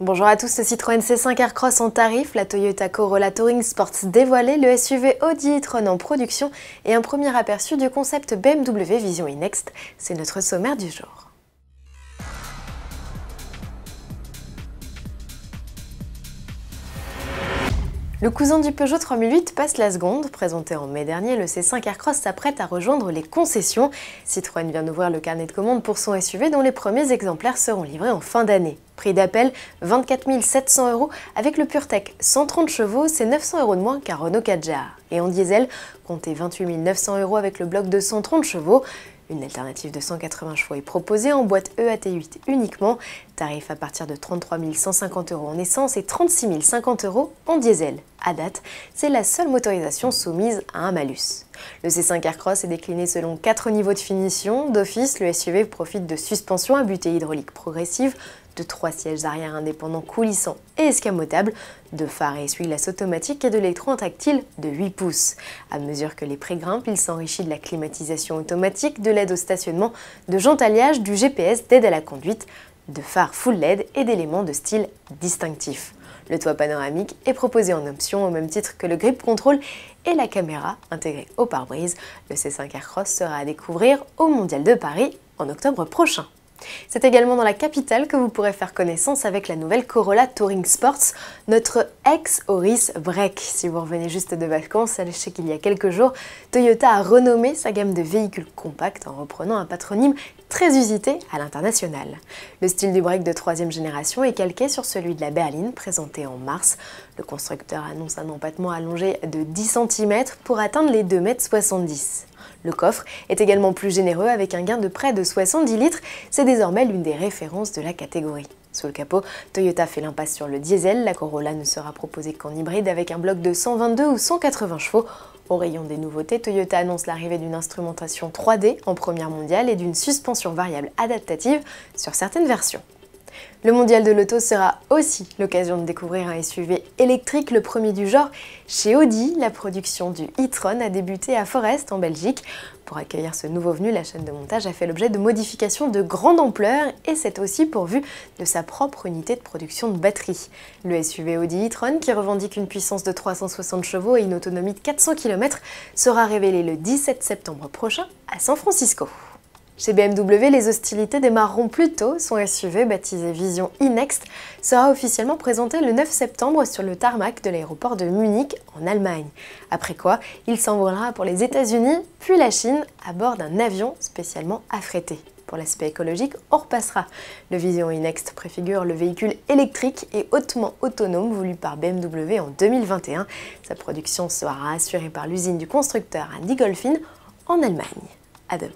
Bonjour à tous, le Citroën C5 Aircross en tarif, la Toyota Corolla Touring Sports dévoilée, le SUV Audi e-tron en production et un premier aperçu du concept BMW Vision e-Next. C'est notre sommaire du jour. Le cousin du Peugeot 3008 passe la seconde. Présenté en mai dernier, le C5 Aircross s'apprête à rejoindre les concessions. Citroën vient d'ouvrir le carnet de commandes pour son SUV dont les premiers exemplaires seront livrés en fin d'année. Prix d'appel 24 700 € avec le PureTech 130 chevaux, c'est 900 € de moins qu'un Renault Kadjar. Et en diesel, comptez 28 900 € avec le bloc de 130 chevaux. Une alternative de 180 chevaux est proposée en boîte EAT8 uniquement. Tarif à partir de 33 150 € en essence et 36 050 € en diesel. À date, c'est la seule motorisation soumise à un malus. Le C5 Aircross est décliné selon 4 niveaux de finition. D'office, le SUV profite de suspensions à butée hydraulique progressive, de 3 sièges arrière indépendants coulissants et escamotables, de phares et essuie-glaces automatiques et de l'électron tactile de 8 pouces. À mesure que les prix grimpent, il s'enrichit de la climatisation automatique, de l'aide au stationnement, de jantes alliage, du GPS, d'aide à la conduite, de phares full LED et d'éléments de style distinctif. Le toit panoramique est proposé en option au même titre que le grip control et la caméra intégrée au pare-brise. Le C5 Aircross sera à découvrir au Mondial de Paris en octobre prochain. C'est également dans la capitale que vous pourrez faire connaissance avec la nouvelle Corolla Touring Sports, notre ex-Auris Break. Si vous revenez juste de vacances, sachez qu'il y a quelques jours, Toyota a renommé sa gamme de véhicules compacts en reprenant un patronyme très usité à l'international. Le style du break de 3e génération est calqué sur celui de la berline présenté en mars. Le constructeur annonce un empattement allongé de 10 cm pour atteindre les 2,70 m. Le coffre est également plus généreux avec un gain de près de 70 litres. C'est désormais l'une des références de la catégorie. Sous le capot, Toyota fait l'impasse sur le diesel. La Corolla ne sera proposée qu'en hybride avec un bloc de 122 ou 180 chevaux. Au rayon des nouveautés, Toyota annonce l'arrivée d'une instrumentation 3D en première mondiale et d'une suspension variable adaptative sur certaines versions. Le mondial de l'auto sera aussi l'occasion de découvrir un SUV électrique, le premier du genre chez Audi. La production du e-tron a débuté à Forest en Belgique. Pour accueillir ce nouveau venu, la chaîne de montage a fait l'objet de modifications de grande ampleur et c'est aussi pourvu de sa propre unité de production de batterie. Le SUV Audi e-tron, qui revendique une puissance de 360 chevaux et une autonomie de 400 km, sera révélé le 17 septembre prochain à San Francisco. Chez BMW, les hostilités démarreront plus tôt. Son SUV, baptisé Vision e-Next, sera officiellement présenté le 9 septembre sur le tarmac de l'aéroport de Munich, en Allemagne. Après quoi, il s'envolera pour les États-Unis, puis la Chine, à bord d'un avion spécialement affrété. Pour l'aspect écologique, on repassera. Le Vision e-Next préfigure le véhicule électrique et hautement autonome voulu par BMW en 2021. Sa production sera assurée par l'usine du constructeur à Dingolfing, en Allemagne. À demain.